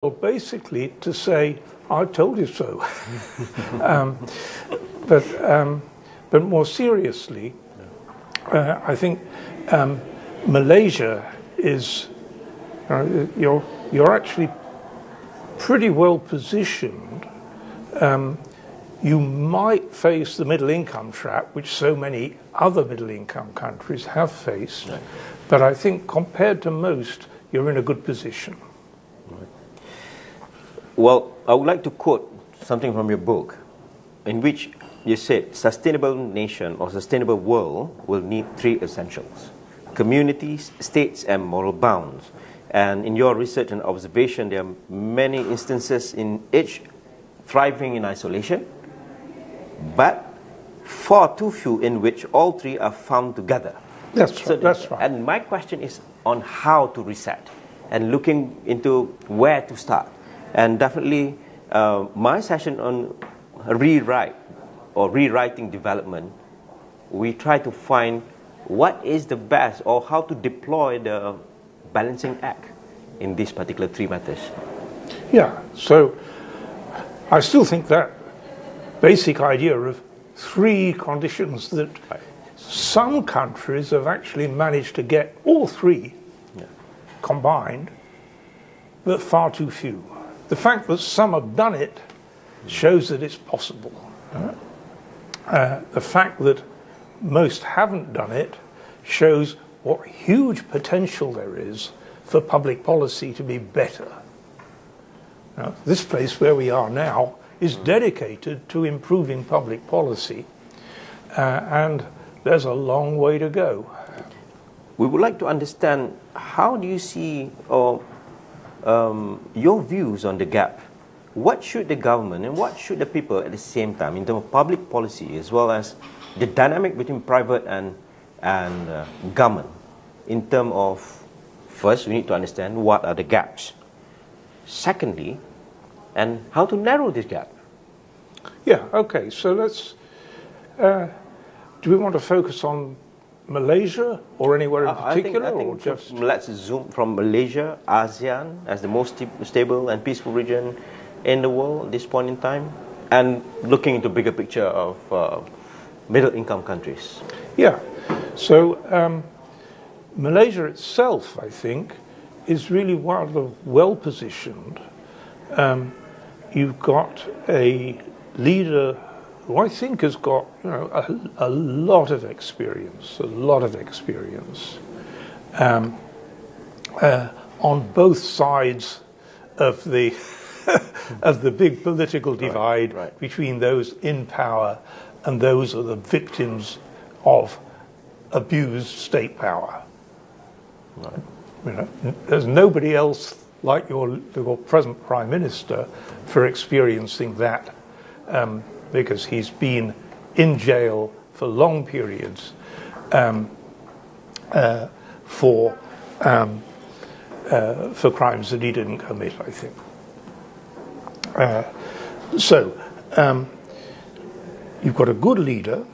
Well, basically to say, I told you so. um, but more seriously, I think Malaysia is, you're actually pretty well positioned. You might face the middle income trap, which so many other middle income countries have faced, right. But I think compared to most, you're in a good position. Right. Well, I would like to quote something from your book, in which you said, sustainable nation or sustainable world will need three essentials: communities, states, and moral bounds. And in your research and observation, there are many instances in each thriving in isolation, but far too few in which all three are found together. That's right. That's right. And my question is on how to reset and looking into where to start. And definitely my session on rewrite or rewriting development, we try to find what is the best or how to deploy the balancing act in these particular three matters. Yeah, so I still think that basic idea of three conditions that some countries have actually managed to get all three combined, but far too few. The fact that some have done it shows that it's possible. The fact that most haven't done it shows what huge potential there is for public policy to be better. Now, this place where we are now is dedicated to improving public policy, and there's a long way to go. We would like to understand, how do you see your views on the gap? What should the government and what should the people at the same time, in terms of public policy, as well as the dynamic between private and government, in terms of, first, we need to understand what are the gaps. Secondly, and how to narrow this gap. Yeah, okay, so let's, do we want to focus on Malaysia or anywhere in particular? I think just let's zoom from Malaysia, ASEAN, as the most stable and peaceful region in the world at this point in time, and looking into bigger picture of middle income countries. Yeah, so Malaysia itself, I think, is really well positioned. You've got a leader who I think has got a lot of experience, on both sides of the of the big political divide between those in power and those are the victims of abused state power. There's nobody else like your present Prime Minister for experiencing that, because he's been in jail for long periods for crimes that he didn't commit, I think. So you've got a good leader.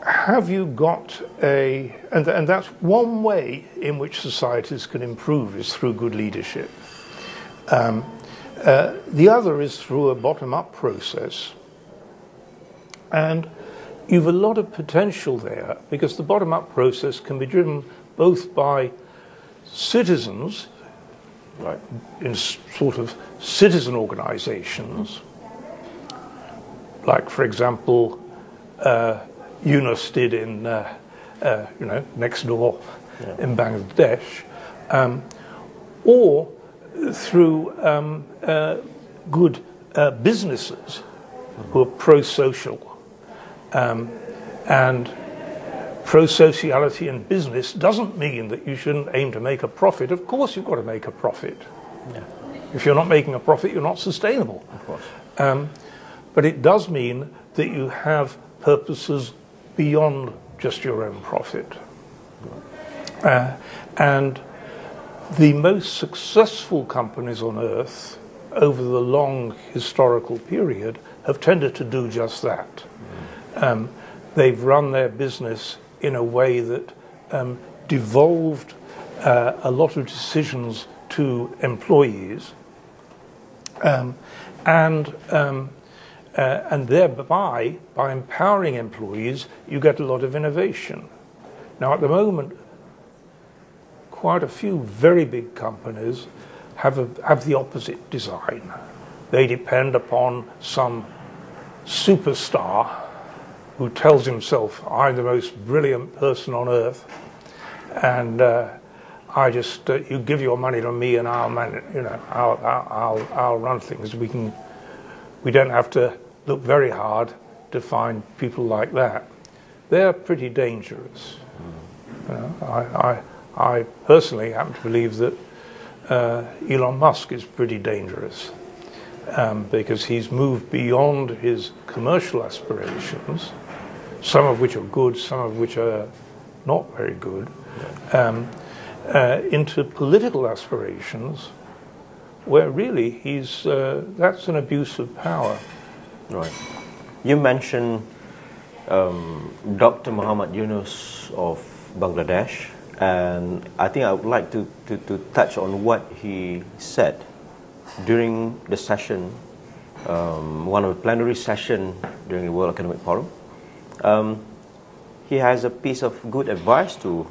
Have you got and that's one way in which societies can improve, is through good leadership. The other is through a bottom-up process. And you've a lot of potential there, because the bottom-up process can be driven both by citizens, in sort of citizen organizations, like, for example, Yunus did in, next door in Bangladesh, or through good businesses who are pro-social. And pro-sociality in business doesn't mean that you shouldn't aim to make a profit. Of course you've got to make a profit. Yeah. If you're not making a profit, you're not sustainable. Of course. But it does mean that you have purposes beyond just your own profit. And the most successful companies on earth over the long historical period have tended to do just that. They've run their business in a way that devolved a lot of decisions to employees, and thereby, by empowering employees, you get a lot of innovation. Now, at the moment, quite a few very big companies have the opposite design. They depend upon some superstar who tells himself, "I'm the most brilliant person on earth, and you give your money to me, and I'll run things." We don't have to look very hard to find people like that. They're pretty dangerous. I personally happen to believe that Elon Musk is pretty dangerous because he's moved beyond his commercial aspirations, some of which are good, some of which are not very good, into political aspirations, where really that's an abuse of power. Right. You mentioned Dr. Muhammad Yunus of Bangladesh, and I think I would like to touch on what he said during the session, one of the plenary session during the World Economic Forum. He has a piece of good advice to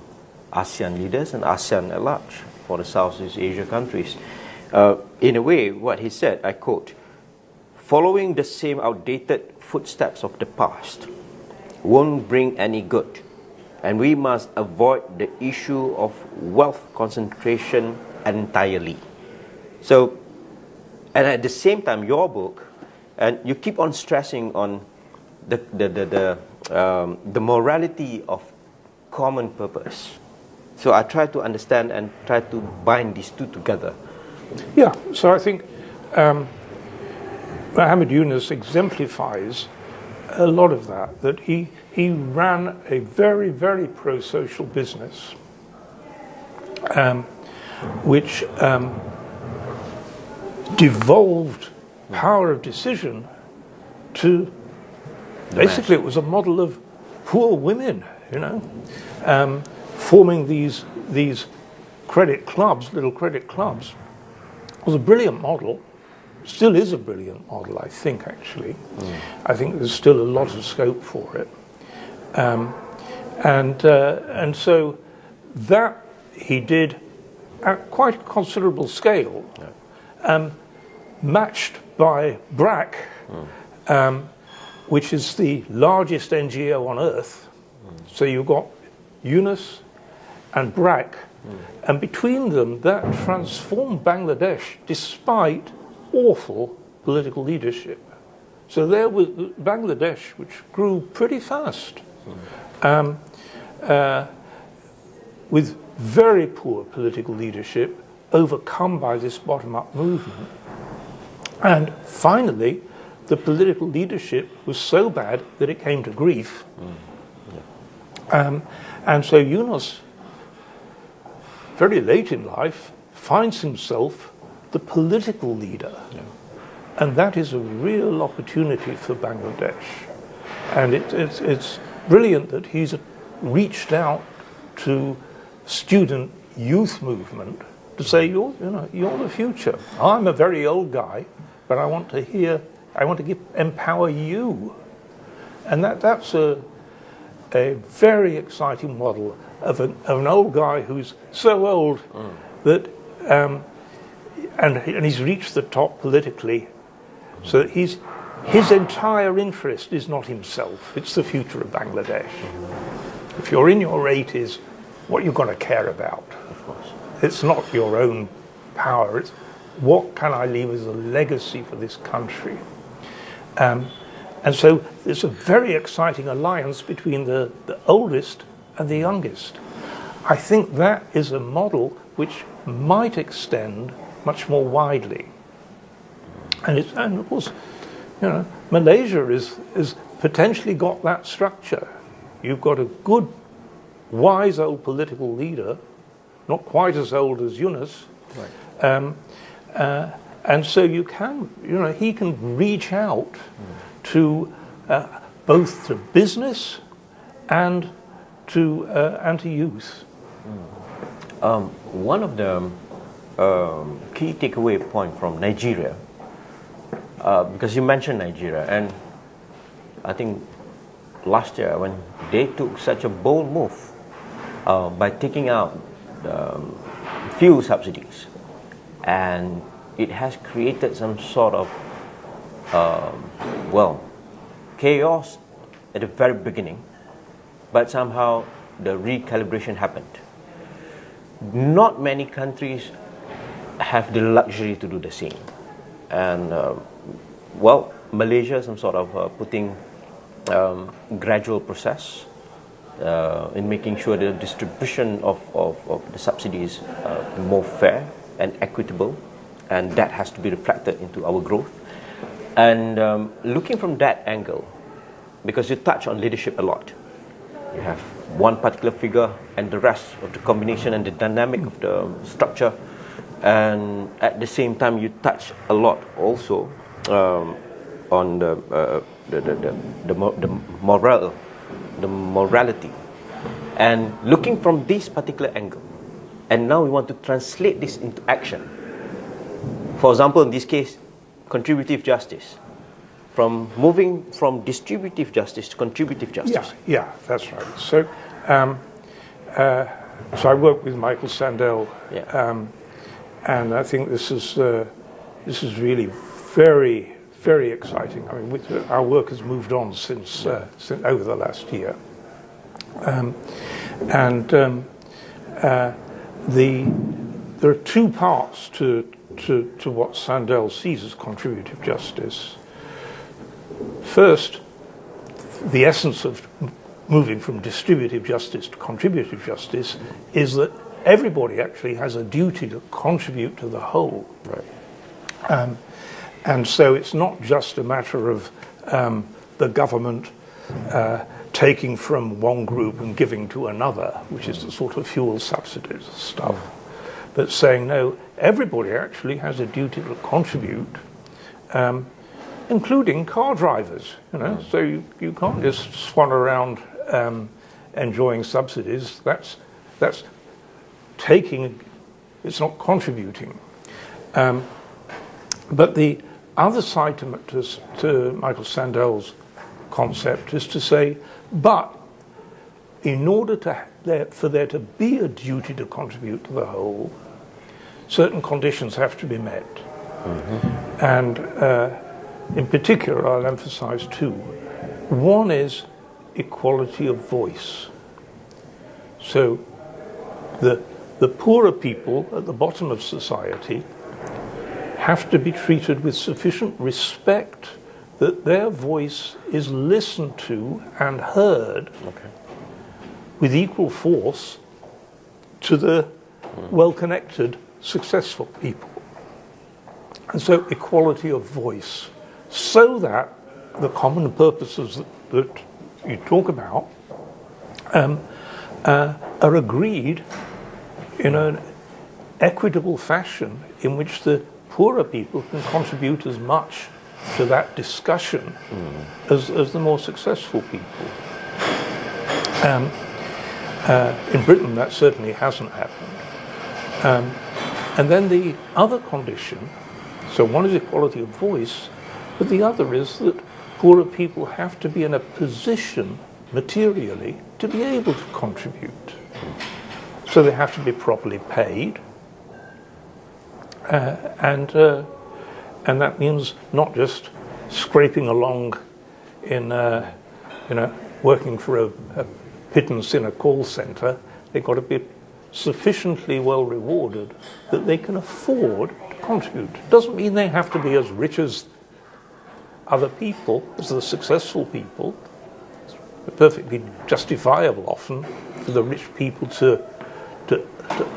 ASEAN leaders and ASEAN at large for the Southeast Asia countries. In a way, what he said, I quote, "Following the same outdated footsteps of the past won't bring any good, and we must avoid the issue of wealth concentration entirely." So, and at the same time, your book, and you keep on stressing on the morality of common purpose. So I try to understand and try to bind these two together. Yeah, so I think Muhammad Yunus exemplifies a lot of that he ran a very, very pro-social business, which devolved power of decision to, basically it was a model of poor women, forming these credit clubs, little credit clubs. It was a brilliant model. Still is a brilliant model, I think, actually. I think there's still a lot of scope for it. And so that he did at quite a considerable scale, matched by BRAC, which is the largest NGO on earth. So you've got Yunus and BRAC, and between them that transformed Bangladesh despite awful political leadership. So there was Bangladesh, which grew pretty fast, with very poor political leadership, overcome by this bottom-up movement. And finally, the political leadership was so bad that it came to grief. And so Yunus, very late in life, finds himself the political leader. And that is a real opportunity for Bangladesh. And it's brilliant that he's reached out to student youth movement to say, you're the future. I'm a very old guy, but I want to empower you. And that's a very exciting model of an old guy who's so old that, and he's reached the top politically, so that his entire interest is not himself, it's the future of Bangladesh. If you're in your 80s, what you're going to care about? Of course. It's not your own power, it's what can I leave as a legacy for this country? And so there's a very exciting alliance between the oldest and the youngest. I think that is a model which might extend much more widely. And of course, Malaysia is potentially got that structure. You've got a good, wise old political leader, not quite as old as Yunus, right. And so he can reach out to both to business and to youth. One of the key takeaway point from Nigeria, because you mentioned Nigeria, and I think last year when they took such a bold move by taking out fuel subsidies, and it has created some sort of chaos at the very beginning, but somehow the recalibration happened. Not many countries have the luxury to do the same, and Malaysia some sort of putting gradual process in making sure the distribution of the subsidies more fair and equitable, and that has to be reflected into our growth. And looking from that angle, because you touch on leadership a lot, you have one particular figure and the rest of the combination and the dynamic of the structure, and at the same time you touch a lot also on the morality, and looking from this particular angle, and now we want to translate this into action. For example, in this case, contributive justice, from moving from distributive justice to contributive justice. Yeah, that's right. So, so I work with Michael Sandel, and I think this is really very, very exciting. I mean, our work has moved on since over the last year, there are two parts to what Sandel sees as contributive justice. First, the essence of moving from distributive justice to contributive justice is that everybody actually has a duty to contribute to the whole. Right. And so it's not just a matter of the government taking from one group and giving to another, which is the sort of fuel subsidies stuff, but saying, no, everybody actually has a duty to contribute, including car drivers. You know, so you can't just swan around enjoying subsidies. That's taking. It's not contributing. But the other side to Michael Sandel's concept is to say, but in order for there to be a duty to contribute to the whole, certain conditions have to be met. Mm-hmm. And in particular, I'll emphasize two. One is equality of voice. So the poorer people at the bottom of society have to be treated with sufficient respect that their voice is listened to and heard with equal force to the well-connected, successful people. And so equality of voice, so that the common purposes that you talk about are agreed in an equitable fashion in which the poorer people can contribute as much to that discussion as the more successful people. In Britain, that certainly hasn't happened. And then the other condition, so one is equality of voice, but the other is that poorer people have to be in a position materially to be able to contribute. So they have to be properly paid, and that means not just scraping along in working for a pittance in a call centre. They've got to be sufficiently well rewarded that they can afford to contribute. Doesn't mean they have to be as rich as other people, as the successful people. It's perfectly justifiable often for the rich people to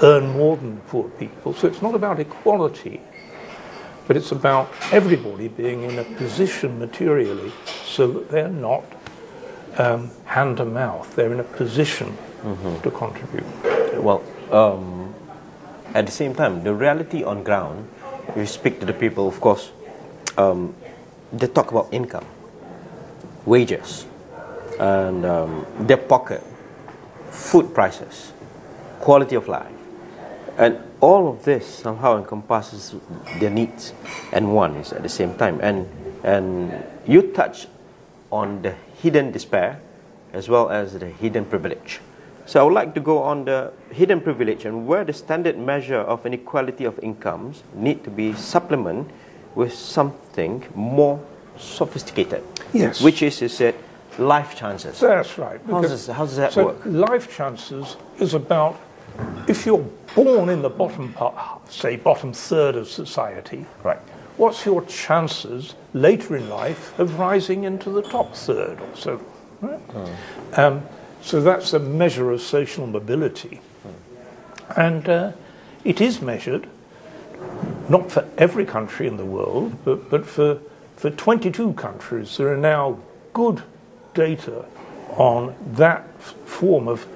earn more than the poor people. So it's not about equality, but it's about everybody being in a position materially so that they're not hand to mouth. They're in a position to contribute. Well, at the same time, the reality on ground, you speak to the people, of course, they talk about income, wages, and their pocket, food prices, quality of life. And all of this somehow encompasses their needs and wants at the same time. And you touch on the hidden despair as well as the hidden privilege. So I would like to go on the hidden privilege and where the standard measure of inequality of incomes need to be supplemented with something more sophisticated. Yes. Which is, you said, life chances. That's right. How does that so work? Life chances is about if you're born in the bottom part, say bottom third of society, Right. what's your chances later in life of rising into the top third or so? Right? So that's a measure of social mobility. And it is measured, not for every country in the world, but for 22 countries. There are now good data on that form of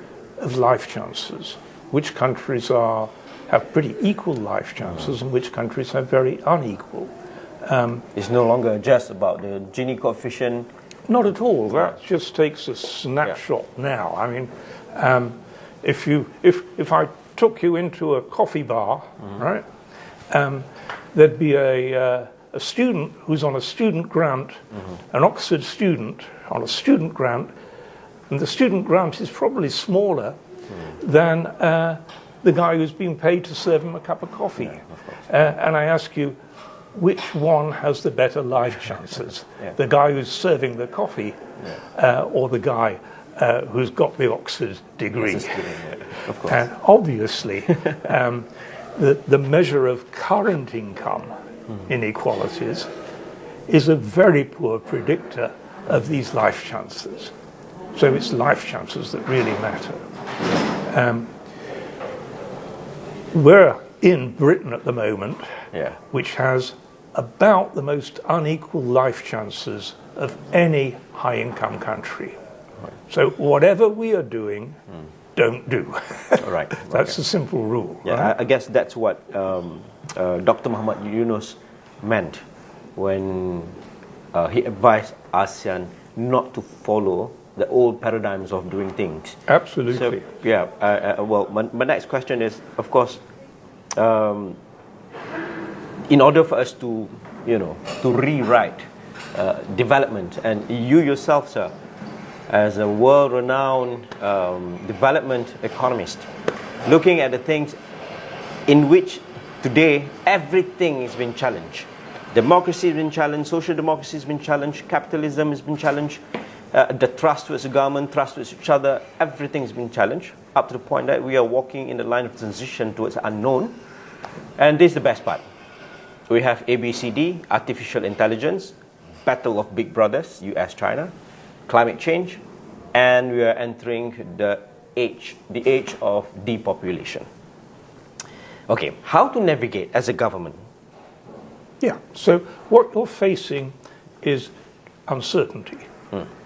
life chances. Which countries have pretty equal life chances and which countries have very unequal. It's no longer just about the Gini coefficient. Not at all. That just takes a snapshot now. I mean, if I took you into a coffee bar, right, there'd be a student who's on a student grant, an Oxford student on a student grant, and the student grant is probably smaller than the guy who's being paid to serve him a cup of coffee. And I ask you, which one has the better life chances? The guy who's serving the coffee or the guy who's got the Oxford degree? Of course. And obviously, the measure of current income inequalities is a very poor predictor of these life chances. So it's life chances that really matter. We're in Britain at the moment, which has about the most unequal life chances of any high-income country. Right. So whatever we are doing, don't do. Right. That's a simple rule. Yeah, right? I guess that's what Dr. Muhammad Yunus meant when he advised ASEAN not to follow the old paradigms of doing things. Absolutely. So, yeah. Well, my next question is, of course, in order for us to, to rewrite development, and you yourself, sir, as a world-renowned development economist, looking at the things in which today everything has been challenged. Democracy has been challenged, social democracy has been challenged, capitalism has been challenged, the trust towards the government, trust towards each other, everything has been challenged, up to the point that we are walking in the line of transition towards the unknown. And this is the best part. We have ABCD, artificial intelligence, battle of big brothers, US, China, climate change, and we are entering the age of depopulation. Okay, how to navigate as a government? Yeah, so what you're facing is uncertainty,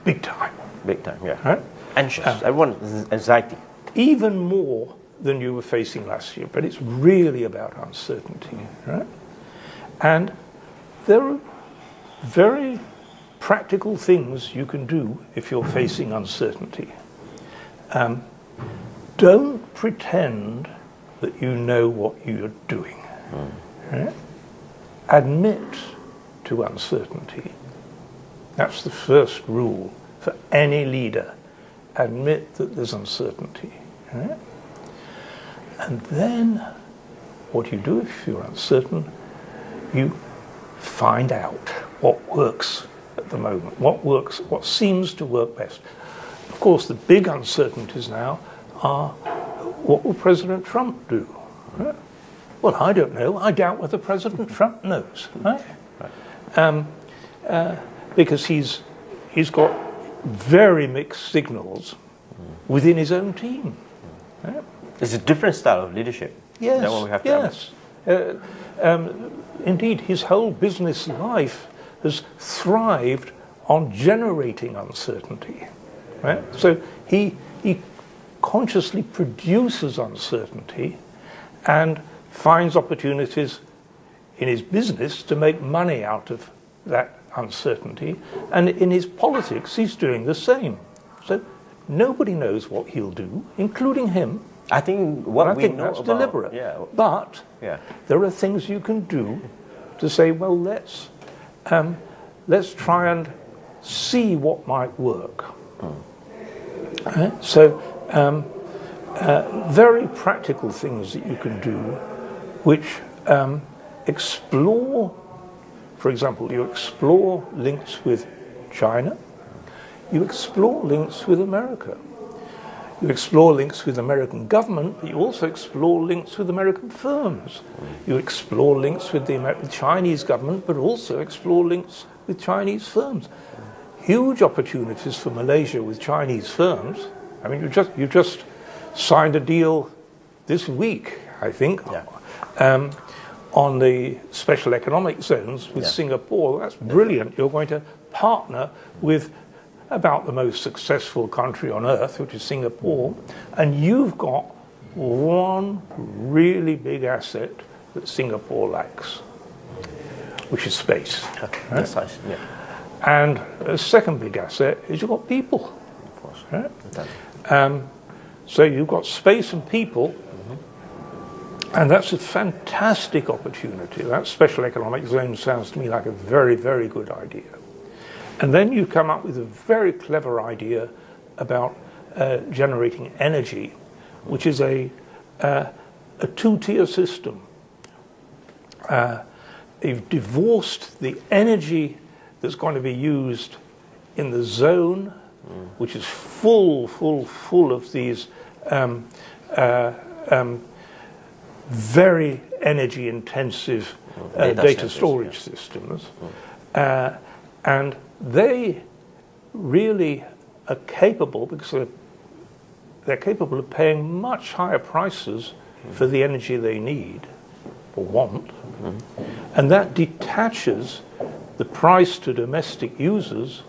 big time. Big time, yeah. Right? Anxious, everyone, anxiety. Even more than you were facing last year, but it's really about uncertainty, right? And there are very practical things you can do if you're facing uncertainty. Don't pretend that you know what you're doing. Right? Admit to uncertainty. That's the first rule for any leader. Admit that there's uncertainty. Right? And then what you do if you're uncertain, you find out what works at the moment, what works, what seems to work best. Of course, the big uncertainties now are, what will President Trump do? Right? Well, I don't know. I doubt whether President Trump knows, right? Because he's got very mixed signals within his own team. Right? It's a different style of leadership. Yes, That one we have to yes. Indeed, his whole business life has thrived on generating uncertainty. Right? So he consciously produces uncertainty and finds opportunities in his business to make money out of that uncertainty. And in his politics, he's doing the same. So nobody knows what he'll do, including him. I think what I we think know that's about, deliberate. Yeah. But Yeah. there are things you can do to say, well, let's try and see what might work. So very practical things that you can do, which explore, for example, you explore links with China, you explore links with America. You explore links with the American government, but you also explore links with American firms. You explore links with the Chinese government, but also explore links with Chinese firms. Huge opportunities for Malaysia with Chinese firms. I mean, you just signed a deal this week, I think, on the special economic zones with Singapore. That's brilliant. You're going to partner with about the most successful country on earth, which is Singapore, and you've got one really big asset that Singapore lacks, which is space. That's nice. Yeah. And a second big asset is you've got people. Of course. Right? So you've got space and people, and that's a fantastic opportunity. That special economic zone sounds to me like a very, very good idea. And then you come up with a very clever idea about generating energy, which is a two-tier system. You've divorced the energy that's going to be used in the zone, which is full of these very energy-intensive data storage systems. And they really are capable, because they're capable of paying much higher prices for the energy they need or want. And that detaches the price to domestic users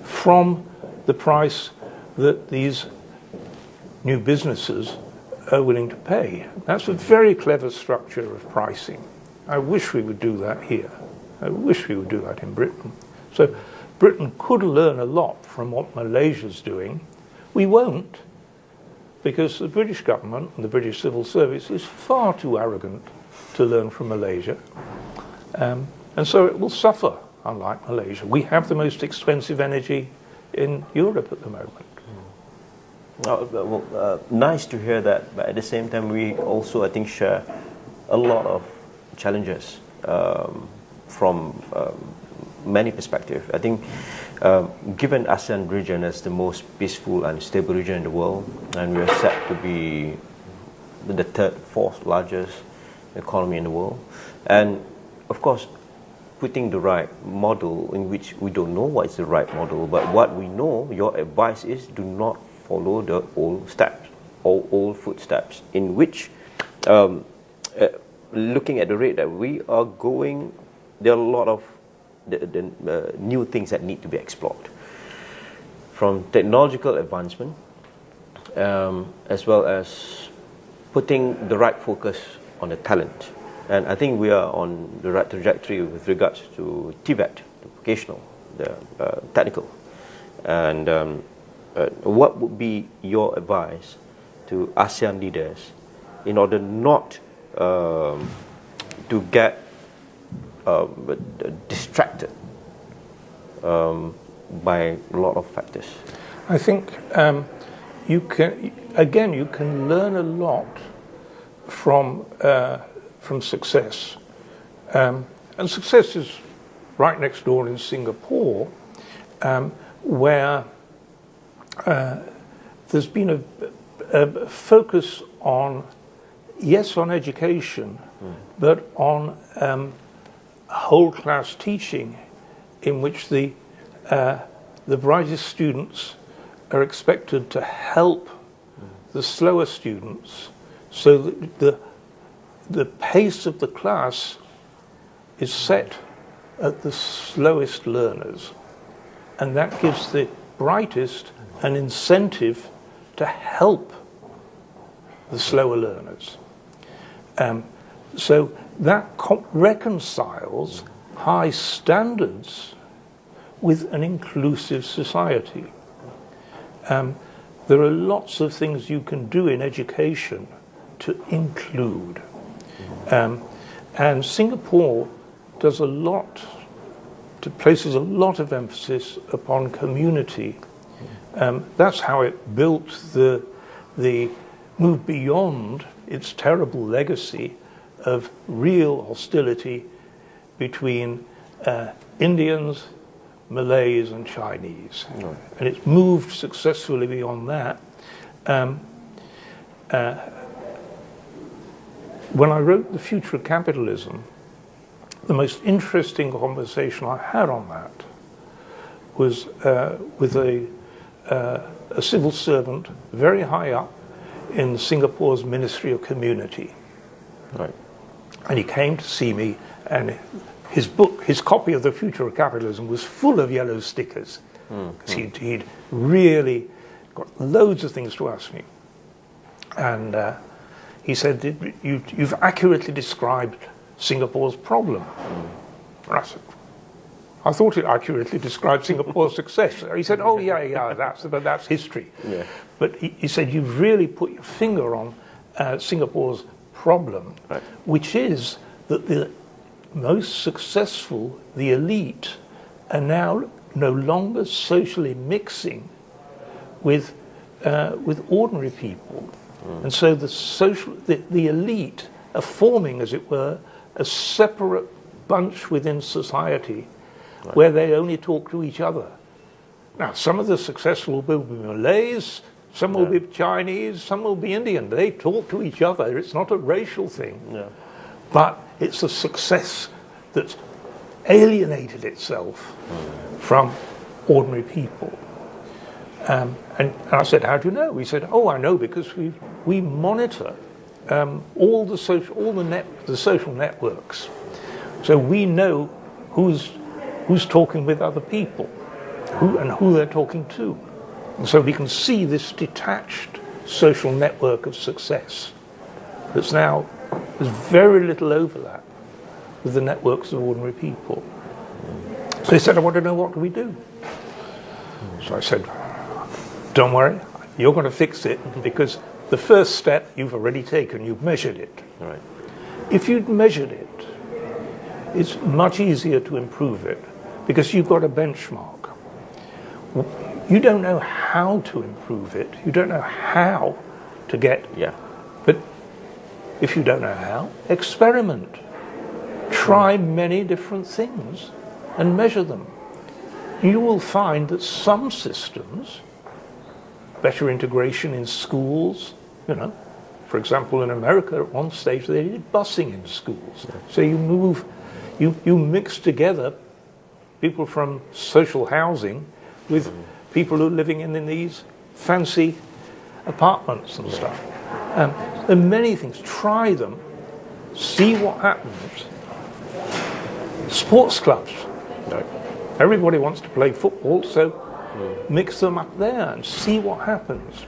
from the price that these new businesses are willing to pay. That's a very clever structure of pricing. I wish we would do that here. I wish we would do that in Britain. So Britain could learn a lot from what Malaysia's doing. We won't, because the British government and the British civil service is far too arrogant to learn from Malaysia. And so it will suffer, unlike Malaysia. We have the most expensive energy in Europe at the moment. Nice to hear that, but at the same time we also, I think, share a lot of challenges from many perspectives. I think given ASEAN region as the most peaceful and stable region in the world, and we are set to be the third, fourth largest economy in the world, and of course putting the right model, in which we don't know what is the right model, but what we know, your advice is do not follow the old steps or old footsteps, in which looking at the rate that we are going, there are a lot of the new things that need to be explored, from technological advancement as well as putting the right focus on the talent. And I think we are on the right trajectory with regards to TVET, the vocational, the technical. And what would be your advice to ASEAN leaders in order not to get distracted by a lot of factors? I think you can learn a lot from success, and success is right next door in Singapore, where there's been a focus on, yes, on education, but on whole class teaching, in which the brightest students are expected to help the slower students, so that the pace of the class is set at the slowest learners, and that gives the brightest an incentive to help the slower learners. So that reconciles high standards with an inclusive society. there are lots of things you can do in education to include. And Singapore does a lot, places a lot of emphasis upon community. That's how it built the move beyond its terrible legacy of real hostility between Indians, Malays and Chinese. Right. And it's moved successfully beyond that. When I wrote The Future of Capitalism, the most interesting conversation I had on that was with a civil servant very high up in Singapore's Ministry of Community. Right. And he came to see me, and his book, his copy of The Future of Capitalism was full of yellow stickers. Because he'd really got loads of things to ask me. And he said, you've accurately described Singapore's problem. And I said, I thought it accurately described Singapore's success. He said, oh yeah, that's history. Yeah. But he said, you've really put your finger on Singapore's problem, right, which is that the most successful, the elite, are now no longer socially mixing with ordinary people. And so the elite are forming, as it were, a separate bunch within society, right, where they only talk to each other. Now, some of the successful will be Malays, some will be Chinese, some will be Indian. They talk to each other. It's not a racial thing. Yeah. But it's a success that's alienated itself from ordinary people. And I said, how do you know? He said, oh, I know because we monitor all the social networks. So we know who's talking with other people, who they're talking to. And so we can see this detached social network of success that's now, there's very little overlap with the networks of ordinary people. So he said, I want to know, what do we do? So I said, don't worry, you're going to fix it, because the first step you've already taken, you've measured it. Right. If you'd measured it, it's much easier to improve it, because you've got a benchmark. You don't know how to improve it. You don't know how to get... Yeah. But if you don't know how, experiment. Try many different things and measure them. You will find that some systems, better integration in schools, for example, in America at one stage they did busing in schools. Yeah. So you mix together people from social housing with people who are living in these fancy apartments and stuff. There are many things. Try them, see what happens. Sports clubs. Right. Everybody wants to play football, so mix them up there and see what happens.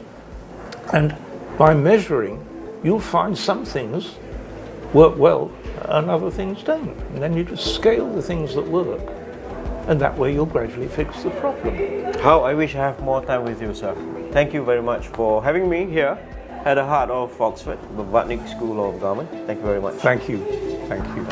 And by measuring, you'll find some things work well and other things don't. And then you just scale the things that work. And that way you'll gradually fix the problem. How I wish I have more time with you, sir. Thank you very much for having me here at the heart of Oxford, Blavatnik School of Government. Thank you very much. Thank you. Thank you.